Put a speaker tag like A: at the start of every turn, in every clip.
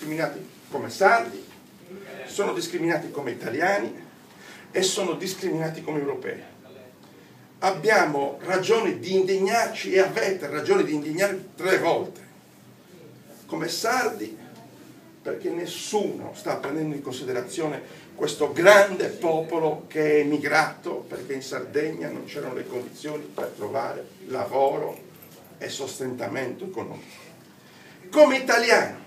A: discriminati come sardi, sono discriminati come italiani e sono discriminati come europei. Abbiamo ragione di indignarci e avete ragione di indignarvi 3 volte. Come sardi, perché nessuno sta prendendo in considerazione questo grande popolo che è emigrato perché in Sardegna non c'erano le condizioni per trovare lavoro e sostentamento economico. Come italiano,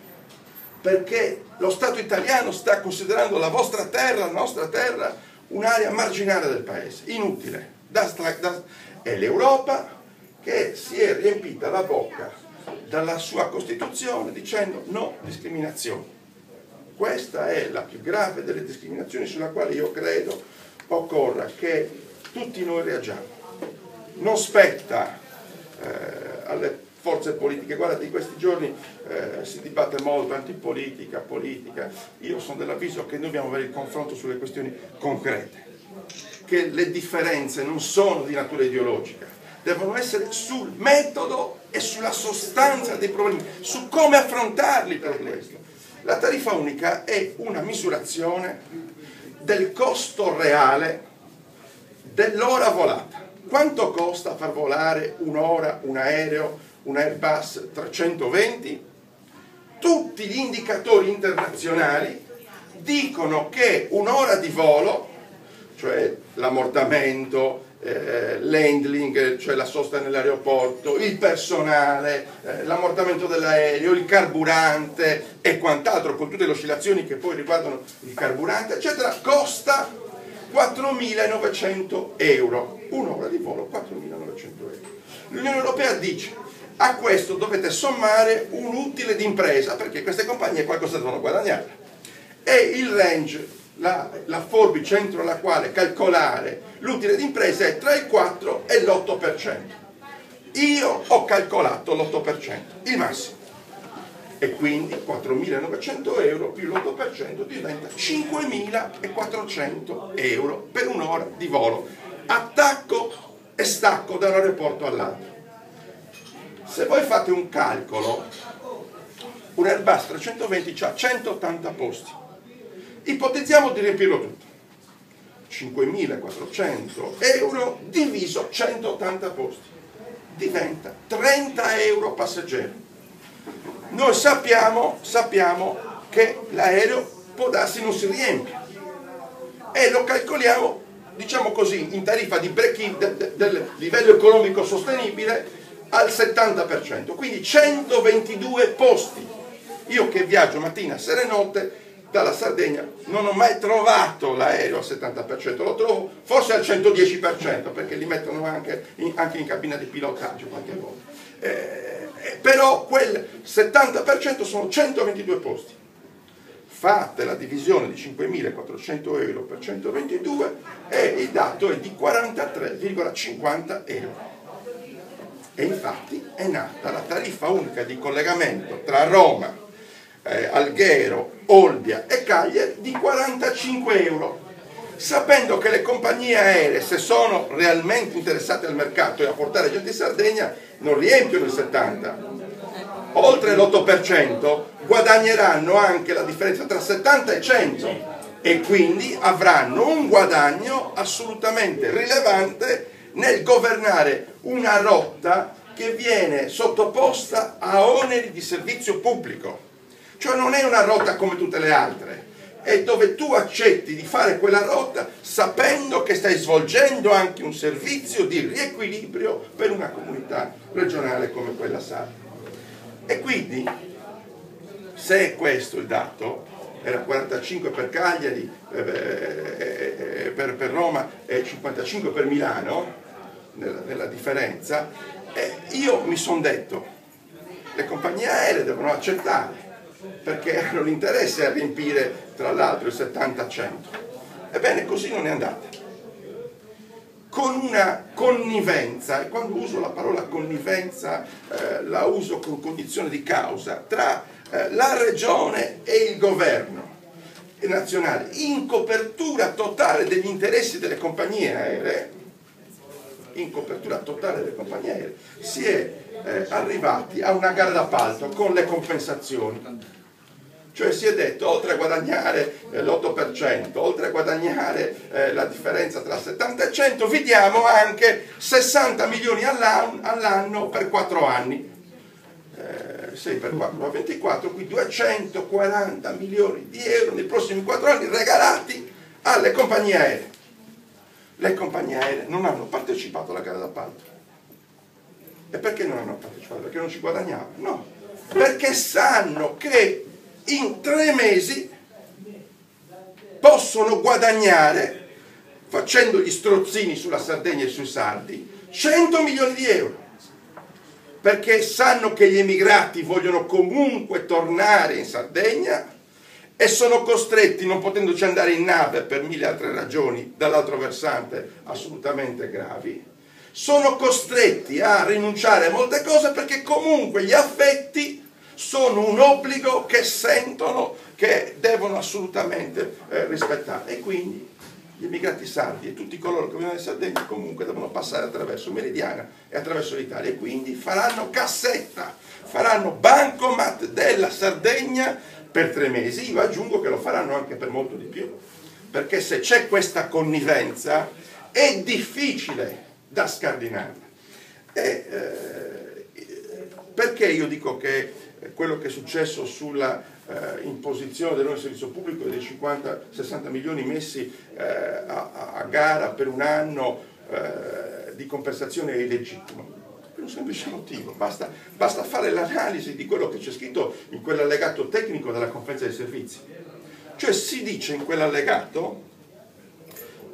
A: perché lo Stato italiano sta considerando la vostra terra, la nostra terra, un'area marginale del paese, inutile. È l'Europa che si è riempita la bocca dalla sua Costituzione dicendo no discriminazione. Questa è la più grave delle discriminazioni sulla quale io credo occorra che tutti noi reagiamo. Non spetta alle forze politiche, guardate, in questi giorni si dibatte molto antipolitica, politica. Io sono dell'avviso che noi dobbiamo avere il confronto sulle questioni concrete, che le differenze non sono di natura ideologica, devono essere sul metodo e sulla sostanza dei problemi, su come affrontarli i problemi. La tariffa unica è una misurazione del costo reale dell'ora volata. Quanto costa far volare un'ora un aereo, un Airbus 320? Tutti gli indicatori internazionali dicono che un'ora di volo, cioè l'ammortamento, l'handling, cioè la sosta nell'aeroporto, il personale, l'ammortamento dell'aereo, il carburante e quant'altro, con tutte le oscillazioni che poi riguardano il carburante, eccetera, costa 4.900 euro. Un'ora di volo, 4.900 euro. L'Unione Europea dice: a questo dovete sommare un utile d'impresa, perché queste compagnie qualcosa devono guadagnare. E il range, la forbice entro la quale calcolare l'utile d'impresa è tra il 4 e l'8%. Io ho calcolato l'8%, il massimo. E quindi 4.900 euro più l'8% diventa 5.400 euro per un'ora di volo. Attacco e stacco da un aeroporto all'altro. Se voi fate un calcolo, un Airbus 320 ha 180 posti. Ipotizziamo di riempirlo tutto. 5.400 euro diviso 180 posti. Diventa 30 euro passeggero. Noi sappiamo che l'aereo può darsi non si riempie. E lo calcoliamo, diciamo così, in tariffa di break-even del livello economico sostenibile al 70%. Quindi 122 posti. Io che viaggio mattina, sera e notte, dalla Sardegna non ho mai trovato l'aereo al 70%, lo trovo forse al 110%, perché li mettono anche in cabina di pilotaggio qualche volta. Però quel 70% sono 122 posti. Fate la divisione di 5.400 euro per 122 e il dato è di 43,50 euro. E infatti è nata la tariffa unica di collegamento tra Roma, Alghero, Olbia e Cagliari di 45 euro, sapendo che le compagnie aeree, se sono realmente interessate al mercato e a portare gente in Sardegna, non riempiono il 70%. Oltre l'8% guadagneranno anche la differenza tra 70 e 100 e quindi avranno un guadagno assolutamente rilevante nel governare una rotta che viene sottoposta a oneri di servizio pubblico. Cioè non è una rotta come tutte le altre, è dove tu accetti di fare quella rotta sapendo che stai svolgendo anche un servizio di riequilibrio per una comunità regionale come quella sarda. E quindi, se è questo il dato, era 45 per Cagliari, per Roma e 55 per Milano, nella differenza, io mi sono detto, le compagnie aeree devono accettare, perché hanno l'interesse a riempire tra l'altro il 70-100. Ebbene, così non è andata. Con una connivenza, e quando uso la parola connivenza la uso con cognizione di causa, tra la regione e il governo nazionale, in copertura totale degli interessi delle compagnie aeree, si è arrivati a una gara d'appalto con le compensazioni. Cioè si è detto, oltre a guadagnare l'8%, oltre a guadagnare la differenza tra 70 e 100, vi diamo anche 60 milioni all'anno per 4 anni. 6 per 4 24, qui 240 milioni di euro nei prossimi 4 anni regalati alle compagnie aeree. Le compagnie aeree non hanno partecipato alla gara d'appalto. E perché non hanno partecipato? Perché non ci guadagnavano? No, perché sanno che in 3 mesi possono guadagnare, facendo gli strozzini sulla Sardegna e sui sardi, 100 milioni di euro. Perché sanno che gli emigrati vogliono comunque tornare in Sardegna e sono costretti, non potendoci andare in nave per 1000 altre ragioni, dall'altro versante assolutamente gravi, sono costretti a rinunciare a molte cose perché comunque gli affetti sono un obbligo che sentono che devono assolutamente rispettare. E quindi gli immigrati sardi e tutti coloro che vivono in Sardegna comunque devono passare attraverso Meridiana e attraverso l'Italia, e quindi faranno cassetta, faranno bancomat della Sardegna per 3 mesi. Io aggiungo che lo faranno anche per molto di più, perché se c'è questa connivenza è difficile da scardinarla. Perché io dico che quello che è successo sulla imposizione del nuovo servizio pubblico e dei 50-60 milioni messi a gara per un anno di compensazione è illegittimo? Per un semplice motivo, basta fare l'analisi di quello che c'è scritto in quell'allegato tecnico della conferenza dei servizi. Cioè si dice in quell'allegato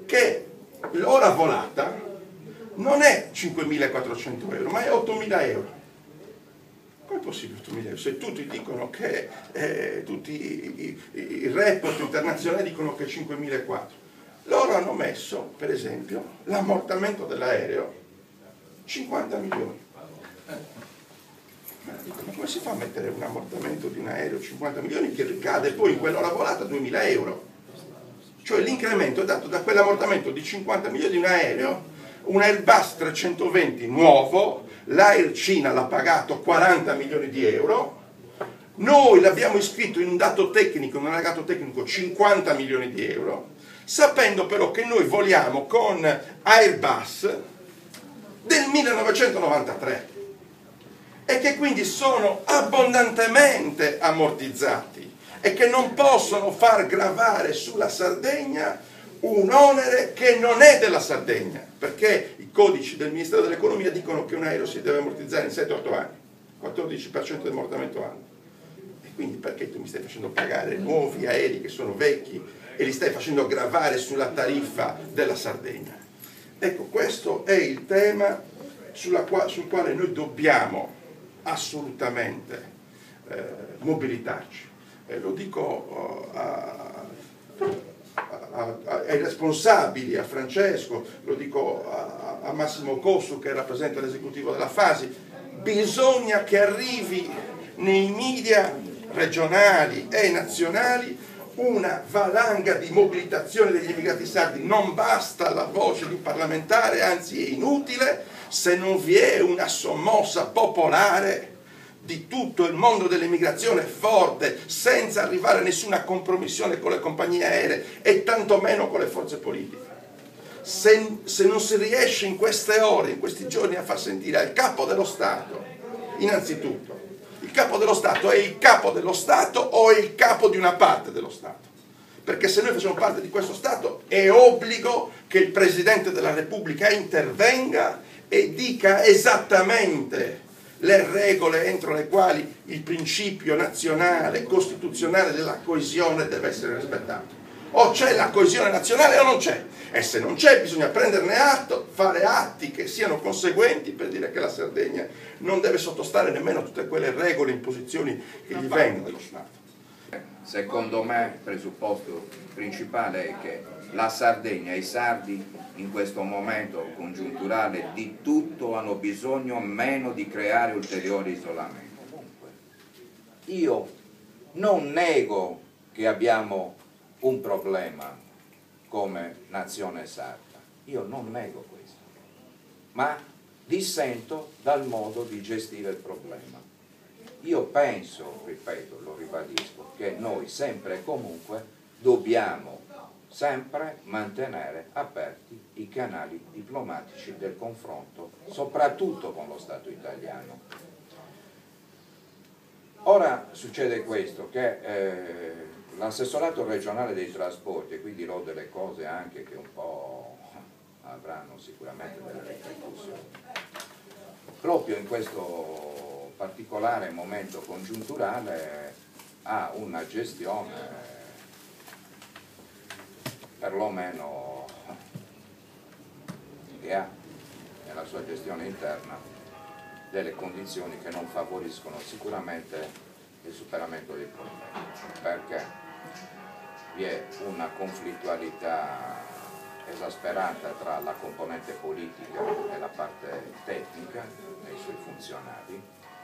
A: che l'ora volata non è 5.400 euro, ma è 8.000 euro. Come è possibile 8.000 euro? Se tutti dicono che, tutti i report internazionali dicono che è 5.400. Loro hanno messo, per esempio, l'ammortamento dell'aereo 50 milioni. Ma come si fa a mettere un ammortamento di un aereo 50 milioni che ricade poi in quell'ora volata 2.000 euro? Cioè l'incremento è dato da quell'ammortamento di 50 milioni di un aereo, un Airbus 320 nuovo, l'Air Cina l'ha pagato 40 milioni di euro, noi l'abbiamo iscritto in un dato tecnico, in un allegato tecnico 50 milioni di euro, sapendo però che noi voliamo con Airbus del 1993 e che quindi sono abbondantemente ammortizzati e che non possono far gravare sulla Sardegna un onere che non è della Sardegna, perché i codici del Ministero dell'Economia dicono che un aereo si deve ammortizzare in 7-8 anni, 14% di ammortamento anno. E quindi perché tu mi stai facendo pagare nuovi aerei che sono vecchi e li stai facendo gravare sulla tariffa della Sardegna? Ecco, questo è il tema sul quale noi dobbiamo assolutamente mobilitarci. Lo dico ai responsabili, a Francesco, lo dico a Massimo Cossu che rappresenta l'esecutivo della Fasi: bisogna che arrivi nei media regionali e nazionali una valanga di mobilitazione degli immigrati sardi. Non basta la voce di un parlamentare, anzi è inutile se non vi è una sommossa popolare di tutto il mondo dell'immigrazione forte, senza arrivare a nessuna compromissione con le compagnie aeree e tantomeno con le forze politiche. Se non si riesce in queste ore, in questi giorni, a far sentire al capo dello Stato, innanzitutto, il capo dello Stato è il capo dello Stato o è il capo di una parte dello Stato? Perché se noi facciamo parte di questo Stato è obbligo che il Presidente della Repubblica intervenga e dica esattamente le regole entro le quali il principio nazionale, costituzionale della coesione deve essere rispettato. O c'è la coesione nazionale o non c'è. E se non c'è bisogna prenderne atto, fare atti che siano conseguenti per dire che la Sardegna non deve sottostare nemmeno a tutte quelle regole e imposizioni che gli vengono dallo Stato.
B: Secondo me il presupposto principale è che la Sardegna e i sardi in questo momento congiunturale di tutto hanno bisogno meno di creare ulteriori isolamenti. Io non nego che abbiamo un problema come nazione sarda, io non nego questo, ma dissento dal modo di gestire il problema. io penso, ripeto, lo ribadisco, che noi sempre e comunque dobbiamo sempre mantenere aperti i canali diplomatici del confronto, soprattutto con lo Stato italiano. Ora succede questo, che l'assessorato regionale dei trasporti, e qui dirò delle cose anche che un po' avranno sicuramente delle ripercussioni, proprio in questo particolare momento congiunturale ha una gestione perlomeno che ha nella sua gestione interna delle condizioni che non favoriscono sicuramente il superamento dei problemi, perché vi è una conflittualità esasperata tra la componente politica e la parte tecnica dei suoi funzionari,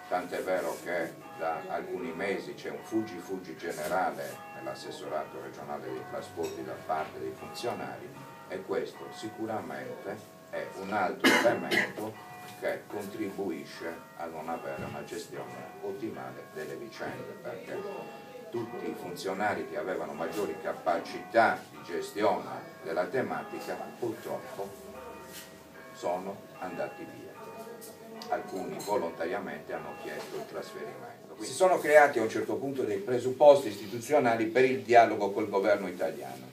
B: tant'è vero che da alcuni mesi c'è un fuggi generale nell'assessorato regionale dei trasporti da parte dei funzionari, e questo sicuramente è un altro elemento che contribuisce a non avere una gestione ottimale delle vicende, perché tutti i funzionari che avevano maggiori capacità di gestione della tematica purtroppo sono andati via. Alcuni volontariamente hanno chiesto il trasferimento. Quindi si sono creati a un certo punto dei presupposti istituzionali per il dialogo col governo italiano.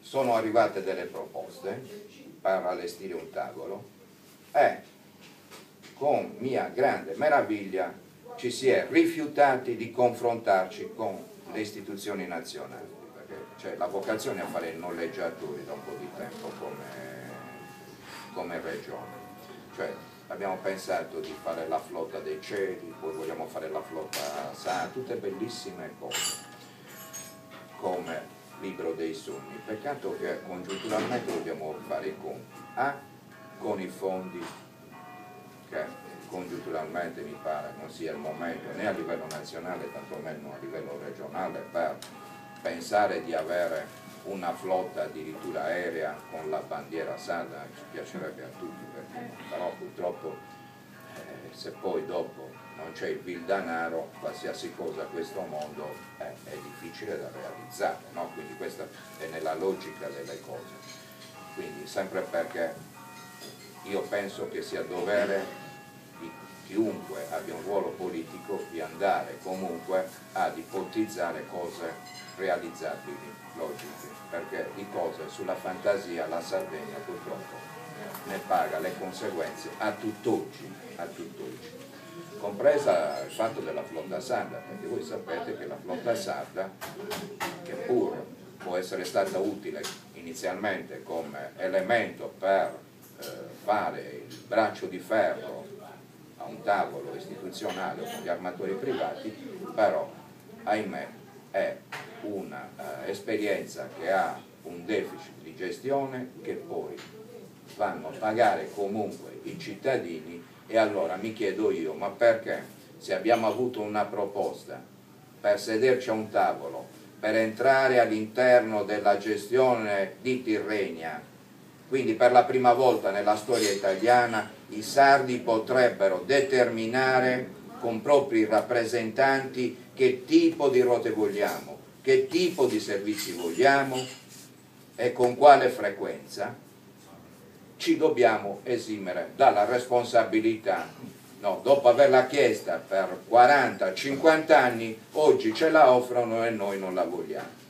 B: Sono arrivate delle proposte per allestire un tavolo e con mia grande meraviglia ci si è rifiutati di confrontarci con le istituzioni nazionali, perché c'è la vocazione a fare i noleggiatori da un po' di tempo come regione. Cioè abbiamo pensato di fare la flotta dei cieli, poi vogliamo fare la flotta SAR, tutte bellissime cose come libro dei sogni. Peccato che congiunturalmente dobbiamo fare i conti con i fondi, che congiunturalmente mi pare non sia il momento né a livello nazionale tantomeno a livello regionale per pensare di avere una flotta addirittura aerea con la bandiera sarda. Ci piacerebbe a tutti, però purtroppo se poi dopo non c'è il vil denaro, qualsiasi cosa a questo mondo è difficile da realizzare, no? Quindi questa è nella logica delle cose. Quindi sempre perché io penso che sia dovere di chiunque abbia un ruolo politico di andare comunque ad ipotizzare cose realizzabili, logiche, perché di cose sulla fantasia la Sardegna purtroppo ne paga le conseguenze a tutt'oggi, compresa il fatto della flotta sarda, perché voi sapete che la flotta sarda, che pur può essere stata utile inizialmente come elemento per fare il braccio di ferro a un tavolo istituzionale o con gli armatori privati, però ahimè è un'esperienza che ha un deficit di gestione che poi vanno a pagare comunque i cittadini. E allora mi chiedo io, ma perché se abbiamo avuto una proposta per sederci a un tavolo, per entrare all'interno della gestione di Tirrenia, quindi per la prima volta nella storia italiana i sardi potrebbero determinare con propri rappresentanti che tipo di rotte vogliamo, che tipo di servizi vogliamo e con quale frequenza, ci dobbiamo esimere dalla responsabilità, no, dopo averla chiesta per 40-50 anni, oggi ce la offrono e noi non la vogliamo.